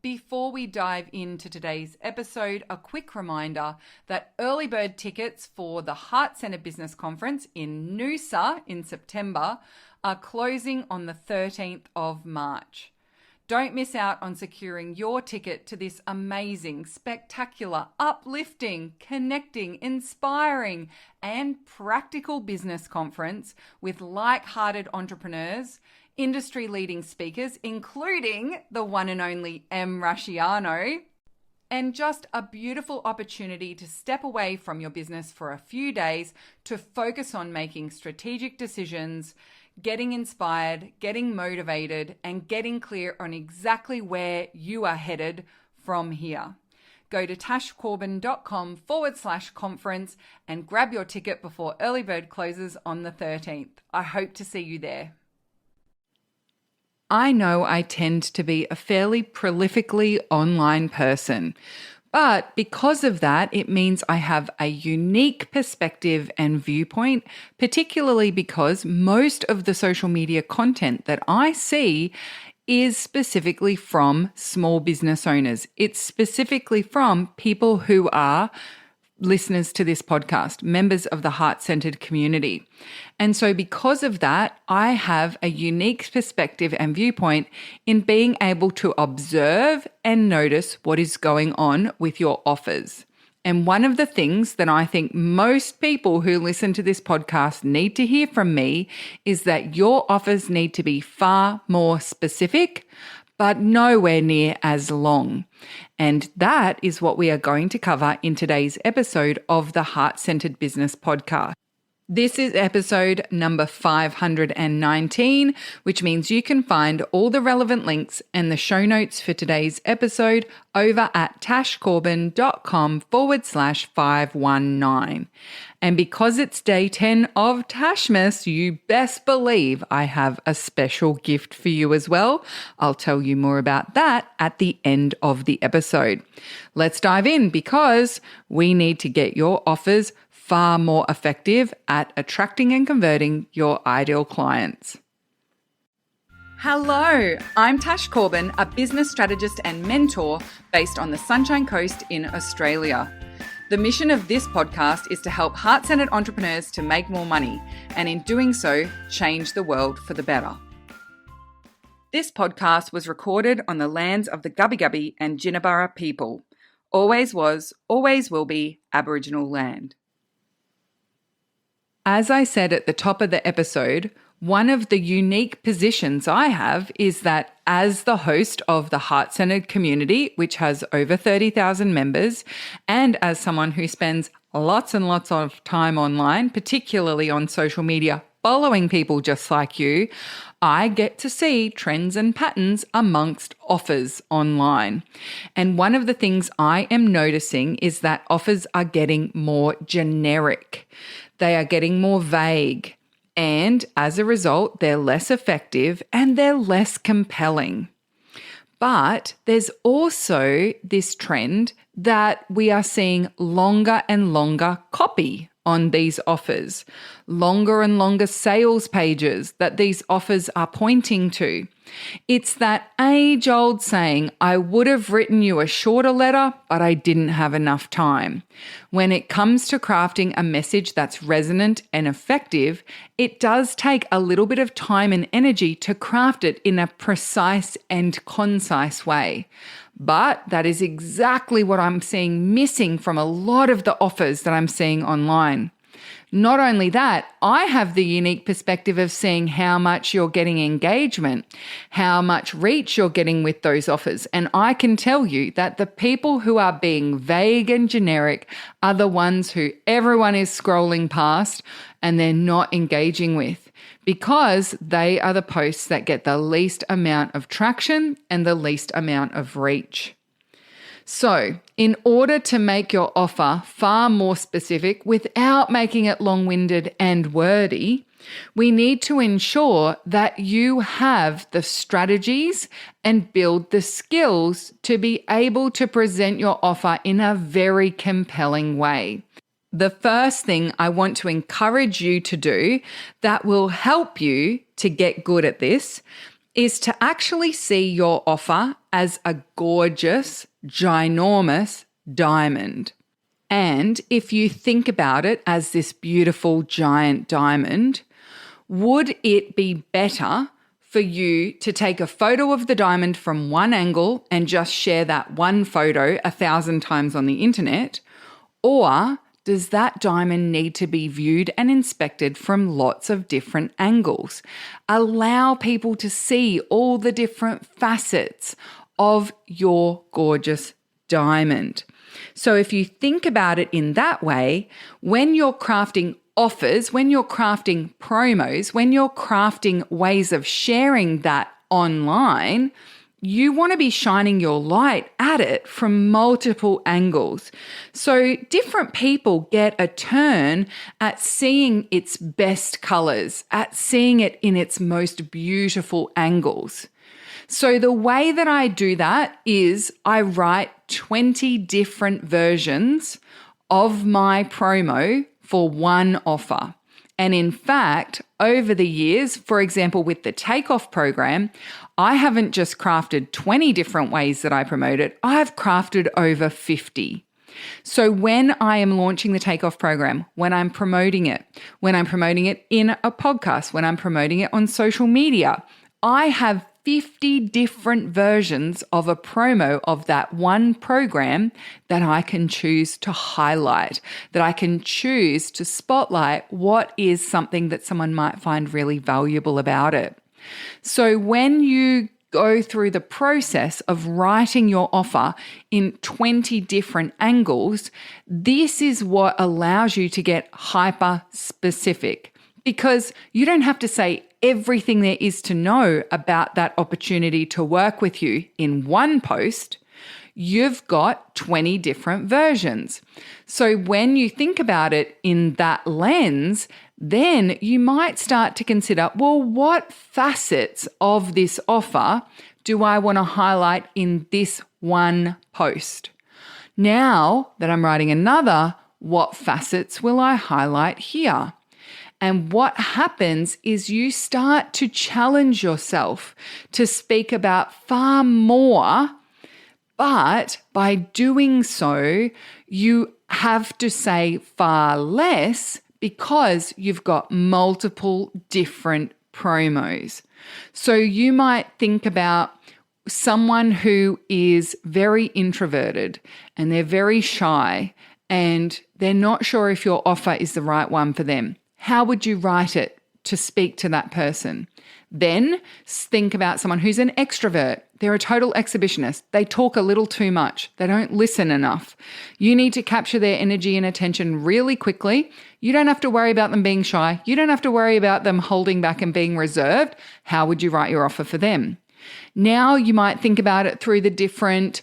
Before we dive into today's episode, a quick reminder that early bird tickets for the Heart Centre Business Conference in Noosa in September are closing on the 13th of March. Don't miss out on securing your ticket to this amazing, spectacular, uplifting, connecting, inspiring, and practical business conference with like-hearted entrepreneurs, industry-leading speakers, including the one and only M. Rasciano, and just a beautiful opportunity to step away from your business for a few days to focus on making strategic decisions, getting inspired, getting motivated, and getting clear on exactly where you are headed from here. Go to tashcorbin.com/conference and grab your ticket before early bird closes on the 13th. I hope to see you there. I know I tend to be a fairly prolifically online person, but because of that, it means I have a unique perspective and viewpoint, particularly because most of the social media content that I see is specifically from small business owners. It's specifically from people who are listeners to this podcast, members of the heart-centered community. And so because of that, I have a unique perspective and viewpoint in being able to observe and notice what is going on with your offers. And one of the things that I think most people who listen to this podcast need to hear from me is that your offers need to be far more specific, but nowhere near as long. And that is what we are going to cover in today's episode of the Heart-Centered Business Podcast. This is episode number 519, which means you can find all the relevant links and the show notes for today's episode over at tashcorbin.com/519. And because it's day 10 of Tashmas, you best believe I have a special gift for you as well. I'll tell you more about that at the end of the episode. Let's dive in because we need to get your offers far more effective at attracting and converting your ideal clients. Hello, I'm Tash Corbin, a business strategist and mentor based on the Sunshine Coast in Australia. The mission of this podcast is to help heart-centered entrepreneurs to make more money and in doing so, change the world for the better. This podcast was recorded on the lands of the Gubbi Gubbi and Jinnaburra people. Always was, always will be Aboriginal land. As I said at the top of the episode, one of the unique positions I have is that as the host of the Heart-Centered community, which has over 30,000 members, and as someone who spends lots and lots of time online, particularly on social media, following people just like you, I get to see trends and patterns amongst offers online. And one of the things I am noticing is that offers are getting more generic. They are getting more vague. And as a result, they're less effective and they're less compelling. But there's also this trend that we are seeing longer and longer copy on these offers, longer and longer sales pages that these offers are pointing to. It's that age-old saying, I would have written you a shorter letter, but I didn't have enough time. When it comes to crafting a message that's resonant and effective, it does take a little bit of time and energy to craft it in a precise and concise way. But that is exactly what I'm seeing missing from a lot of the offers that I'm seeing online. Not only that, I have the unique perspective of seeing how much you're getting engagement, how much reach you're getting with those offers. And I can tell you that the people who are being vague and generic are the ones who everyone is scrolling past and they're not engaging with, because they are the posts that get the least amount of traction and the least amount of reach. So, in order to make your offer far more specific without making it long-winded and wordy, we need to ensure that you have the strategies and build the skills to be able to present your offer in a very compelling way. The first thing I want to encourage you to do that will help you to get good at this is to actually see your offer as a gorgeous, ginormous diamond. And if you think about it as this beautiful giant diamond, would it be better for you to take a photo of the diamond from one angle and just share that one photo 1,000 times on the internet? Or does that diamond need to be viewed and inspected from lots of different angles? Allow people to see all the different facets of your gorgeous diamond. So if you think about it in that way, when you're crafting offers, when you're crafting promos, when you're crafting ways of sharing that online, you want to be shining your light at it from multiple angles. So different people get a turn at seeing its best colors, at seeing it in its most beautiful angles. So the way that I do that is I write 20 different versions of my promo for one offer. And in fact, over the years, for example, with the Takeoff program, I haven't just crafted 20 different ways that I promote it, I've crafted over 50. So when I am launching the Takeoff program, when I'm promoting it in a podcast, when I'm promoting it on social media, I have 50 different versions of a promo of that one program that I can choose to highlight, that I can choose to spotlight what is something that someone might find really valuable about it. So when you go through the process of writing your offer in 20 different angles, this is what allows you to get hyper specific, because you don't have to say everything there is to know about that opportunity to work with you in one post. You've got 20 different versions. So when you think about it in that lens, then you might start to consider, well, what facets of this offer do I want to highlight in this one post? Now that I'm writing another, what facets will I highlight here? And what happens is you start to challenge yourself to speak about far more, but by doing so, you have to say far less because you've got multiple different promos. So you might think about someone who is very introverted and they're very shy and they're not sure if your offer is the right one for them. How would you write it to speak to that person? Then think about someone who's an extrovert. They're a total exhibitionist. They talk a little too much. They don't listen enough. You need to capture their energy and attention really quickly. You don't have to worry about them being shy. You don't have to worry about them holding back and being reserved. How would you write your offer for them? Now you might think about it through the different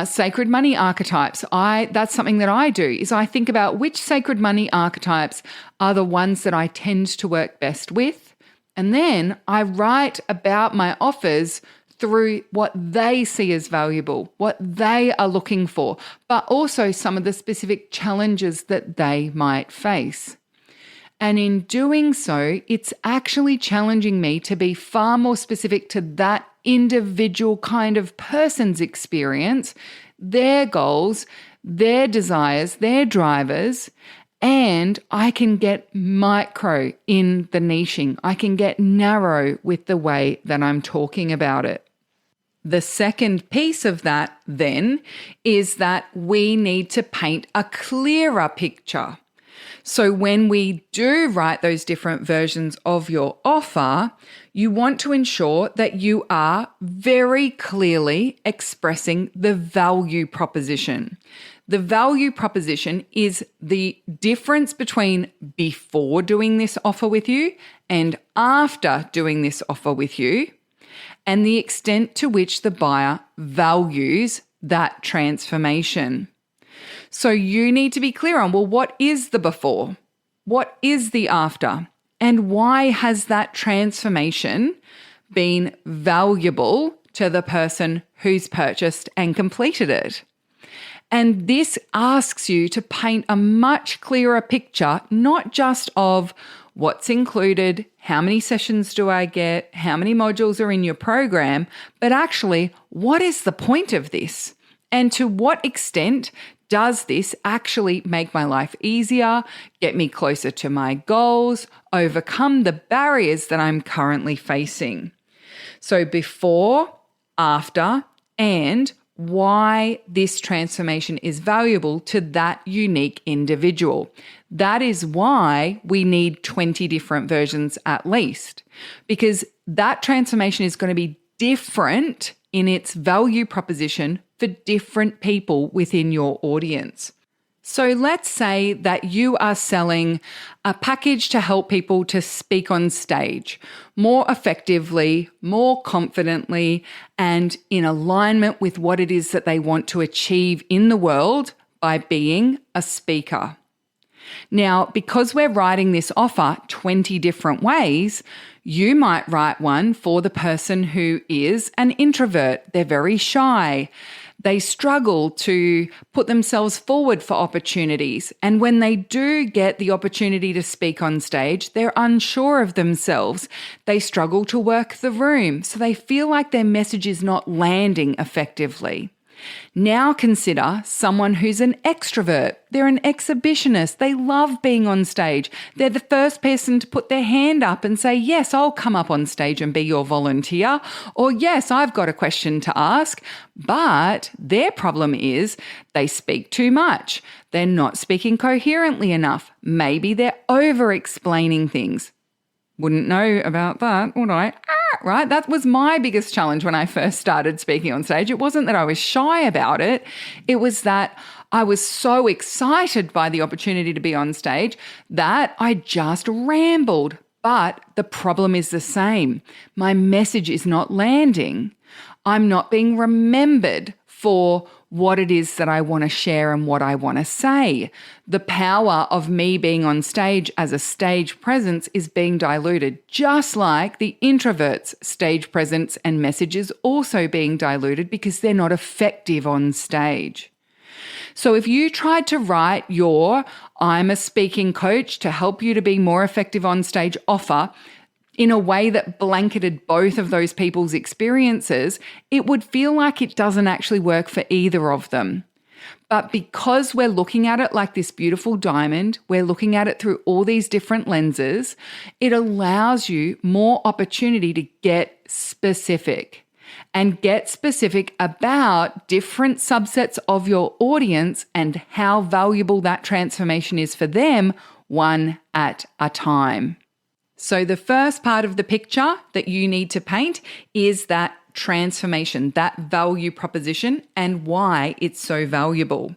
sacred money archetypes. That's something that I do, is I think about which sacred money archetypes are the ones that I tend to work best with. And then I write about my offers through what they see as valuable, what they are looking for, but also some of the specific challenges that they might face. And in doing so, it's actually challenging me to be far more specific to that individual kind of person's experience, their goals, their desires, their drivers, and I can get micro in the niching. I can get narrow with the way that I'm talking about it. The second piece of that then is that we need to paint a clearer picture. So when we do write those different versions of your offer, you want to ensure that you are very clearly expressing the value proposition. The value proposition is the difference between before doing this offer with you and after doing this offer with you, and the extent to which the buyer values that transformation. So you need to be clear on, well, what is the before? What is the after? And why has that transformation been valuable to the person who's purchased and completed it? And this asks you to paint a much clearer picture, not just of what's included, how many sessions do I get, how many modules are in your program, but actually, what is the point of this? And to what extent does this actually make my life easier, get me closer to my goals, overcome the barriers that I'm currently facing? So before, after, and why this transformation is valuable to that unique individual. That is why we need 20 different versions at least, because that transformation is going to be different in its value proposition for different people within your audience. So let's say that you are selling a package to help people to speak on stage more effectively, more confidently, and in alignment with what it is that they want to achieve in the world by being a speaker. Now, because we're writing this offer 20 different ways, you might write one for the person who is an introvert. They're very shy. They struggle to put themselves forward for opportunities. And when they do get the opportunity to speak on stage, they're unsure of themselves. They struggle to work the room. So they feel like their message is not landing effectively. Now consider someone who's an extrovert. They're an exhibitionist. They love being on stage. They're the first person to put their hand up and say, yes, I'll come up on stage and be your volunteer. Or yes, I've got a question to ask. But their problem is they speak too much. They're not speaking coherently enough. Maybe they're over-explaining things. Wouldn't know about that, would I? Right? That was my biggest challenge when I first started speaking on stage. It wasn't that I was shy about it. It was that I was so excited by the opportunity to be on stage that I just rambled. But the problem is the same. My message is not landing. I'm not being remembered for what it is that I want to share and what I want to say. The power of me being on stage as a stage presence is being diluted, just like the introvert's stage presence and message is also being diluted because they're not effective on stage. So if you tried to write your I'm a speaking coach to help you to be more effective on stage offer in a way that blanketed both of those people's experiences, it would feel like it doesn't actually work for either of them. But because we're looking at it like this beautiful diamond, we're looking at it through all these different lenses, it allows you more opportunity to get specific and get specific about different subsets of your audience and how valuable that transformation is for them, one at a time. So the first part of the picture that you need to paint is that transformation, that value proposition, and why it's so valuable.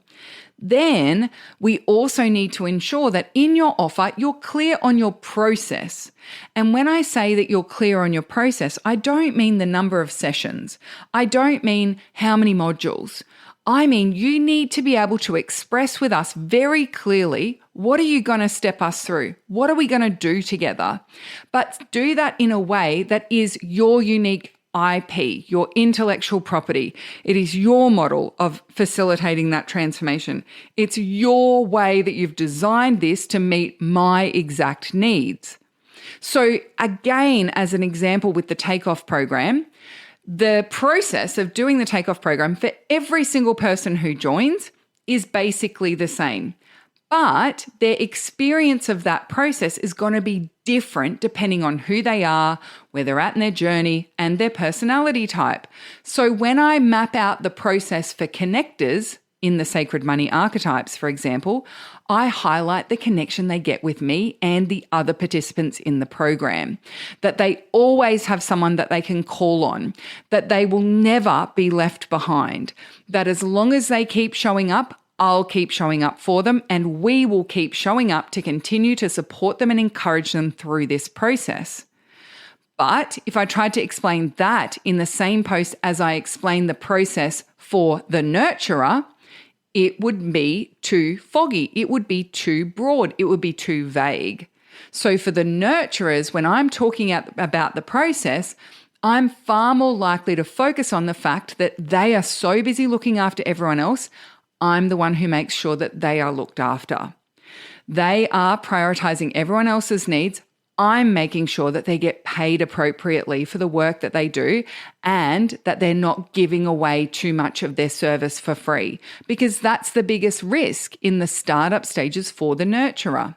Then we also need to ensure that in your offer, you're clear on your process. And when I say that you're clear on your process, I don't mean the number of sessions. I don't mean how many modules. I mean, you need to be able to express with us very clearly, what are you going to step us through? What are we going to do together? But do that in a way that is your unique IP, your intellectual property. It is your model of facilitating that transformation. It's your way that you've designed this to meet my exact needs. So again, as an example with the Takeoff program, the process of doing the Takeoff program for every single person who joins is basically the same. But their experience of that process is going to be different depending on who they are, where they're at in their journey, and their personality type. So when I map out the process for connectors in the Sacred Money Archetypes, for example, I highlight the connection they get with me and the other participants in the program, that they always have someone that they can call on, that they will never be left behind, that as long as they keep showing up, I'll keep showing up for them, and we will keep showing up to continue to support them and encourage them through this process. But if I tried to explain that in the same post as I explained the process for the nurturer, it would be too foggy. It would be too broad. It would be too vague. So for the nurturers, when I'm talking about the process, I'm far more likely to focus on the fact that they are so busy looking after everyone else, I'm the one who makes sure that they are looked after. They are prioritizing everyone else's needs I'm making sure that they get paid appropriately for the work that they do and that they're not giving away too much of their service for free, because that's the biggest risk in the startup stages for the nurturer.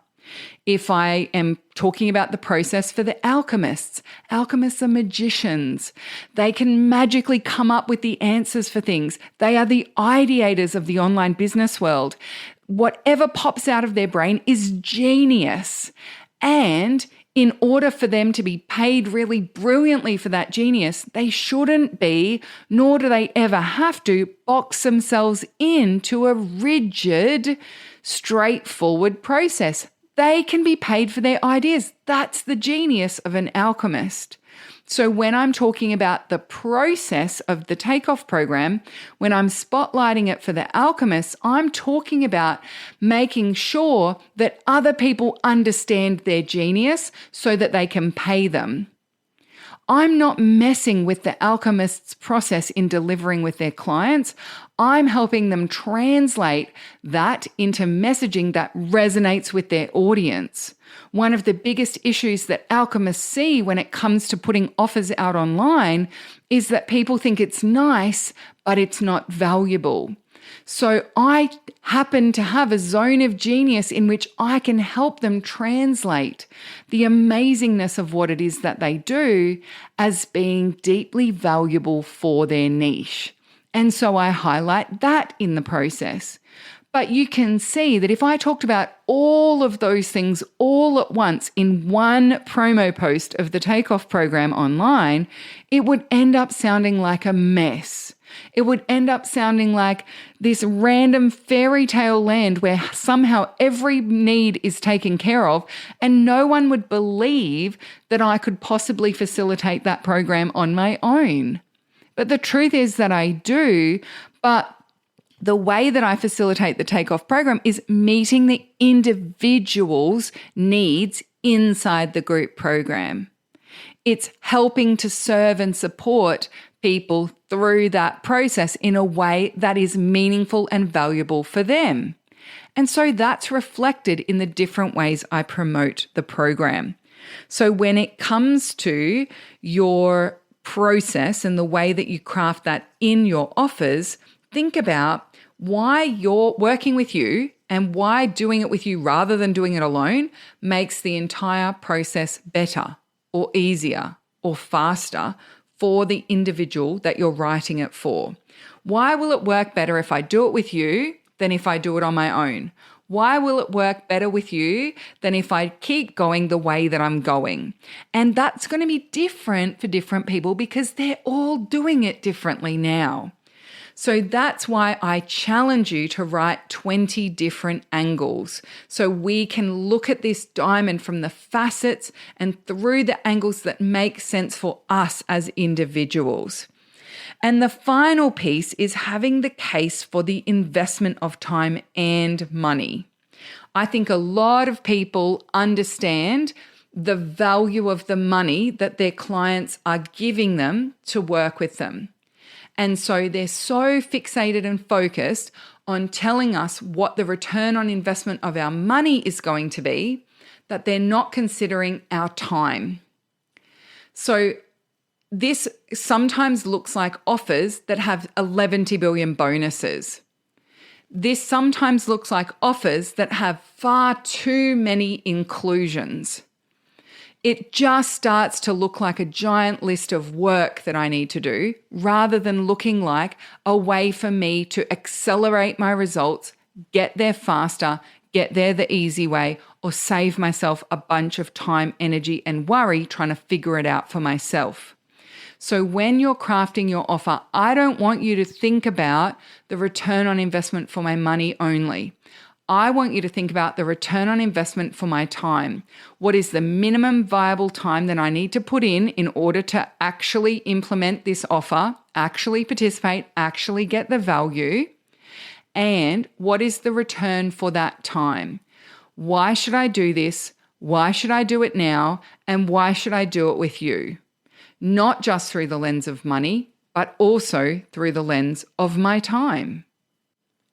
If I am talking about the process for the alchemists are magicians. They can magically come up with the answers for things. They are the ideators of the online business world. Whatever pops out of their brain is genius. And in order for them to be paid really brilliantly for that genius, they shouldn't be, nor do they ever have to, box themselves into a rigid, straightforward process. They can be paid for their ideas. That's the genius of an alchemist. So when I'm talking about the process of the takeoff program, when I'm spotlighting it for the alchemists, I'm talking about making sure that other people understand their genius so that they can pay them. I'm not messing with the alchemist's process in delivering with their clients. I'm helping them translate that into messaging that resonates with their audience. One of the biggest issues that alchemists see when it comes to putting offers out online is that people think it's nice, but it's not valuable. So I happen to have a zone of genius in which I can help them translate the amazingness of what it is that they do as being deeply valuable for their niche. And so I highlight that in the process. But you can see that if I talked about all of those things all at once in one promo post of the Takeoff program online, it would end up sounding like a mess. It would end up sounding like this random fairy tale land where somehow every need is taken care of, and no one would believe that I could possibly facilitate that program on my own. But the truth is that I do, but the way that I facilitate the Takeoff program is meeting the individual's needs inside the group program. It's helping to serve and support people through that process in a way that is meaningful and valuable for them. And so that's reflected in the different ways I promote the program. So when it comes to your process and the way that you craft that in your offers, think about why you're working with you and why doing it with you rather than doing it alone makes the entire process better or easier or faster for the individual that you're writing it for. Why will it work better if I do it with you than if I do it on my own? Why will it work better with you than if I keep going the way that I'm going? And that's going to be different for different people because they're all doing it differently now. So that's why I challenge you to write 20 different angles so we can look at this diamond from the facets and through the angles that make sense for us as individuals. And the final piece is having the case for the investment of time and money. I think a lot of people understand the value of the money that their clients are giving them to work with them. And so they're so fixated and focused on telling us what the return on investment of our money is going to be that they're not considering our time. So this sometimes looks like offers that have 11 billion bonuses. This sometimes looks like offers that have far too many inclusions. It just starts to look like a giant list of work that I need to do rather than looking like a way for me to accelerate my results, get there faster, get there the easy way, or save myself a bunch of time, energy, and worry trying to figure it out for myself. So when you're crafting your offer, I don't want you to think about the return on investment for my money only. I want you to think about the return on investment for my time. What is the minimum viable time that I need to put in order to actually implement this offer, actually participate, actually get the value? And what is the return for that time? Why should I do this? Why should I do it now? And why should I do it with you? Not just through the lens of money, but also through the lens of my time.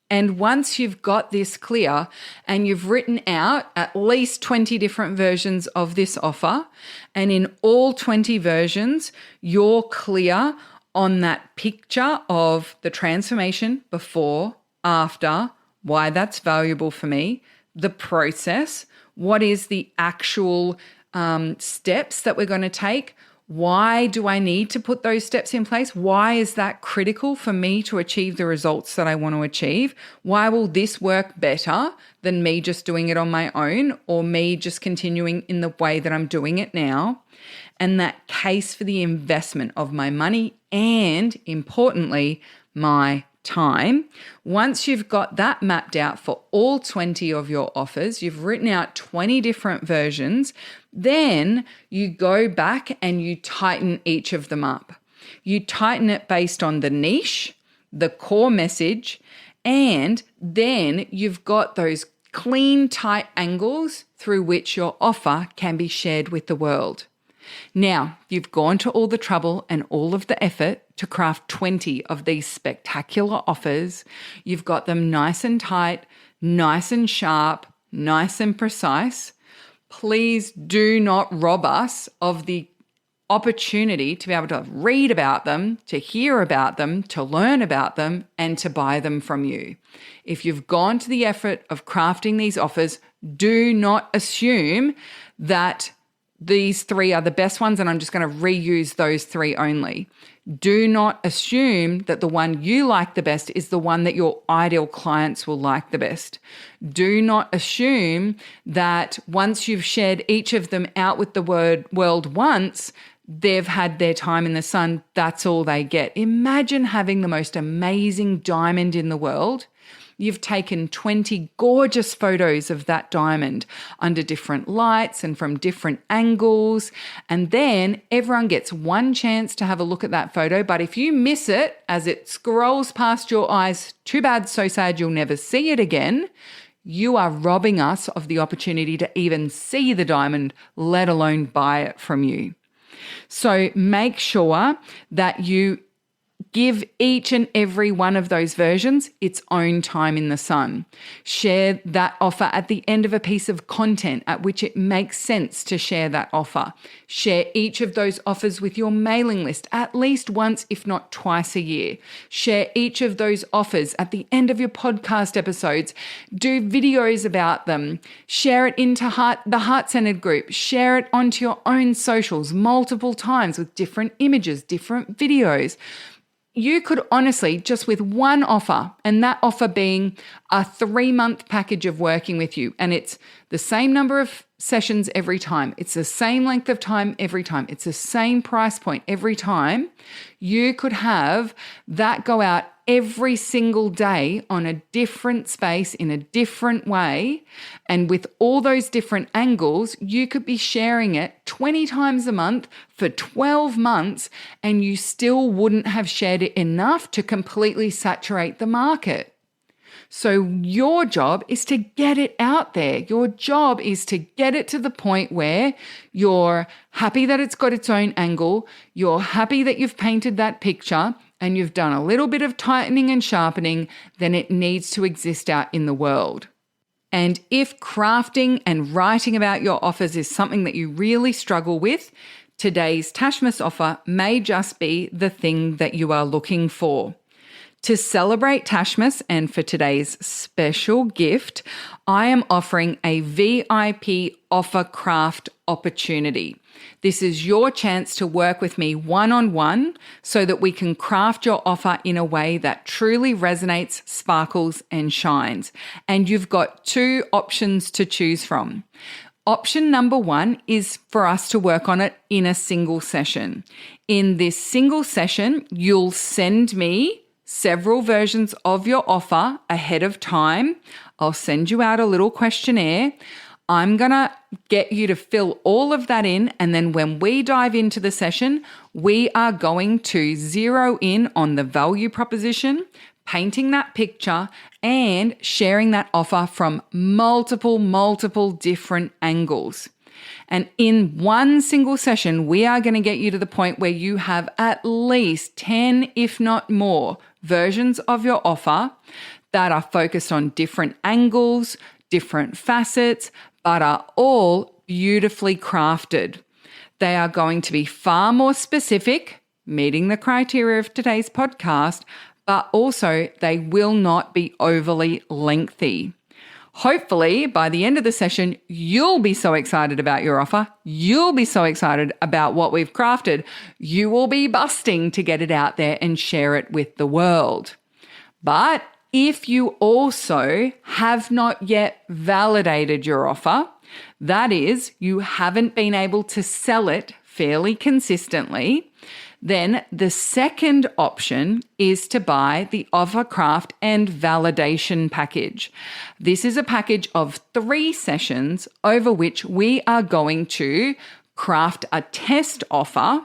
And once you've got this clear and you've written out at least 20 different versions of this offer, and in all 20 versions, you're clear on that picture of the transformation before, after, why that's valuable for me, the process, what is the actual steps that we're going to take, why do I need to put those steps in place? Why is that critical for me to achieve the results that I want to achieve? Why will this work better than me just doing it on my own or me just continuing in the way that I'm doing it now? And that case for the investment of my money and, importantly, my time. Once you've got that mapped out for all 20 of your offers, you've written out 20 different versions, then you go back and you tighten each of them up. You tighten it based on the niche, the core message, and then you've got those clean, tight angles through which your offer can be shared with the world. Now, you've gone to all the trouble and all of the effort to craft 20 of these spectacular offers. You've got them nice and tight, nice and sharp, nice and precise. Please do not rob us of the opportunity to be able to read about them, to hear about them, to learn about them, and to buy them from you. If you've gone to the effort of crafting these offers, do not assume that these three are the best ones and I'm just going to reuse those three only. Do not assume that the one you like the best is the one that your ideal clients will like the best. Do not assume that once you've shared each of them out with the world once, they've had their time in the sun, that's all they get. Imagine having the most amazing diamond in the world. You've taken 20 gorgeous photos of that diamond under different lights and from different angles. And then everyone gets one chance to have a look at that photo. But if you miss it as it scrolls past your eyes, too bad, so sad, you'll never see it again. You are robbing us of the opportunity to even see the diamond, let alone buy it from you. So make sure that you give each and every one of those versions its own time in the sun. Share that offer at the end of a piece of content at which it makes sense to share that offer. Share each of those offers with your mailing list at least once, if not twice a year. Share each of those offers at the end of your podcast episodes. Do videos about them. Share it into the Heart-Centered group. Share it onto your own socials multiple times with different images, different videos. You could honestly, just with one offer, and that offer being a 3-month package of working with you, and it's the same number of sessions every time, it's the same length of time every time, it's the same price point every time, you could have that go out every single day on a different space in a different way. And with all those different angles, you could be sharing it 20 times a month for 12 months, and you still wouldn't have shared it enough to completely saturate the market. So your job is to get it out there. Your job is to get it to the point where you're happy that it's got its own angle, you're happy that you've painted that picture, and you've done a little bit of tightening and sharpening, then it needs to exist out in the world. And if crafting and writing about your offers is something that you really struggle with, today's Tashmas offer may just be the thing that you are looking for. To celebrate Tashmas and for today's special gift, I am offering a VIP offer craft opportunity. This is your chance to work with me one-on-one so that we can craft your offer in a way that truly resonates, sparkles, and shines. And you've got 2 options to choose from. Option number 1 is for us to work on it in a single session. In this single session, you'll send me several versions of your offer ahead of time. I'll send you out a little questionnaire. I'm going to get you to fill all of that in, and then when we dive into the session, we are going to zero in on the value proposition, painting that picture, and sharing that offer from multiple different angles. And in one single session, we are going to get you to the point where you have at least 10, if not more, versions of your offer that are focused on different angles, different facets, but are all beautifully crafted. They are going to be far more specific, meeting the criteria of today's podcast, but also they will not be overly lengthy. Hopefully, by the end of the session, you'll be so excited about your offer. You'll be so excited about what we've crafted. You will be busting to get it out there and share it with the world. But if you also have not yet validated your offer, that is, you haven't been able to sell it fairly consistently, then the second option is to buy the Offer Craft and Validation package. This is a package of 3 sessions over which we are going to craft a test offer.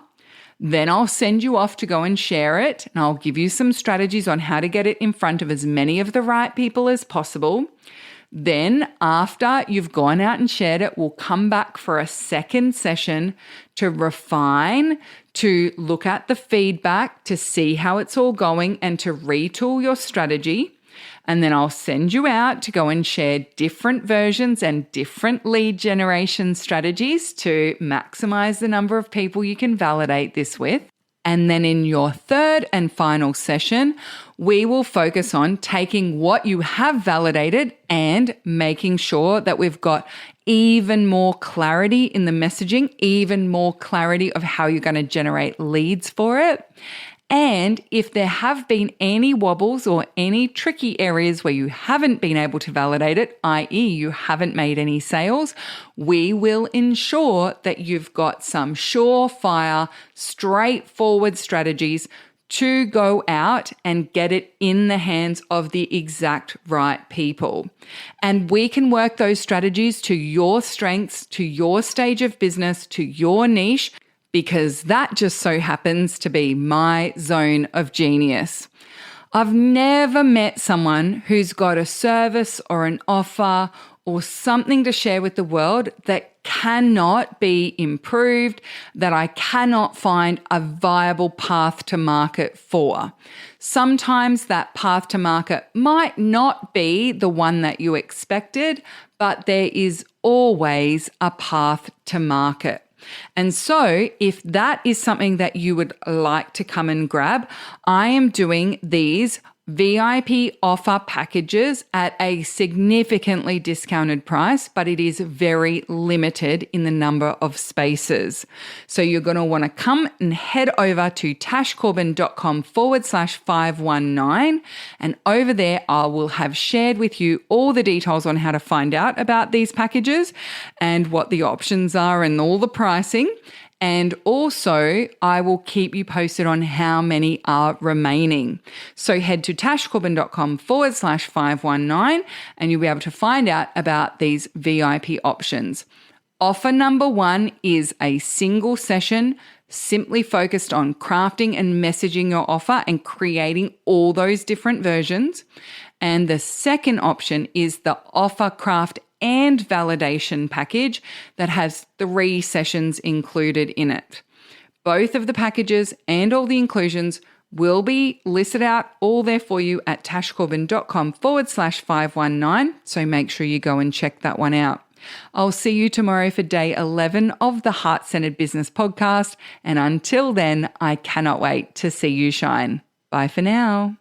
Then I'll send you off to go and share it, and I'll give you some strategies on how to get it in front of as many of the right people as possible. Then after you've gone out and shared it, we'll come back for a second session to refine, to look at the feedback, to see how it's all going and to retool your strategy. And then I'll send you out to go and share different versions and different lead generation strategies to maximize the number of people you can validate this with. And then in your third and final session, we will focus on taking what you have validated and making sure that we've got even more clarity in the messaging, even more clarity of how you're going to generate leads for it. And if there have been any wobbles or any tricky areas where you haven't been able to validate it, i.e. you haven't made any sales, we will ensure that you've got some surefire, straightforward strategies to go out and get it in the hands of the exact right people. And we can work those strategies to your strengths, to your stage of business, to your niche, because that just so happens to be my zone of genius. I've never met someone who's got a service or an offer or something to share with the world that cannot be improved, that I cannot find a viable path to market for. Sometimes that path to market might not be the one that you expected, but there is always a path to market. And so if that is something that you would like to come and grab, I am doing these VIP offer packages at a significantly discounted price, but it is very limited in the number of spaces. So you're going to want to come and head over to tashcorbin.com/519. And over there, I will have shared with you all the details on how to find out about these packages and what the options are and all the pricing. And also, I will keep you posted on how many are remaining. So head to tashcorbin.com/519 and you'll be able to find out about these VIP options. Offer number 1 is a single session simply focused on crafting and messaging your offer and creating all those different versions. And the second option is the Offer Craft and Validation package that has 3 sessions included in it. Both of the packages and all the inclusions will be listed out all there for you at tashcorbin.com/519. So make sure you go and check that one out. I'll see you tomorrow for day 11 of the Heart-Centered Business Podcast. And until then, I cannot wait to see you shine. Bye for now.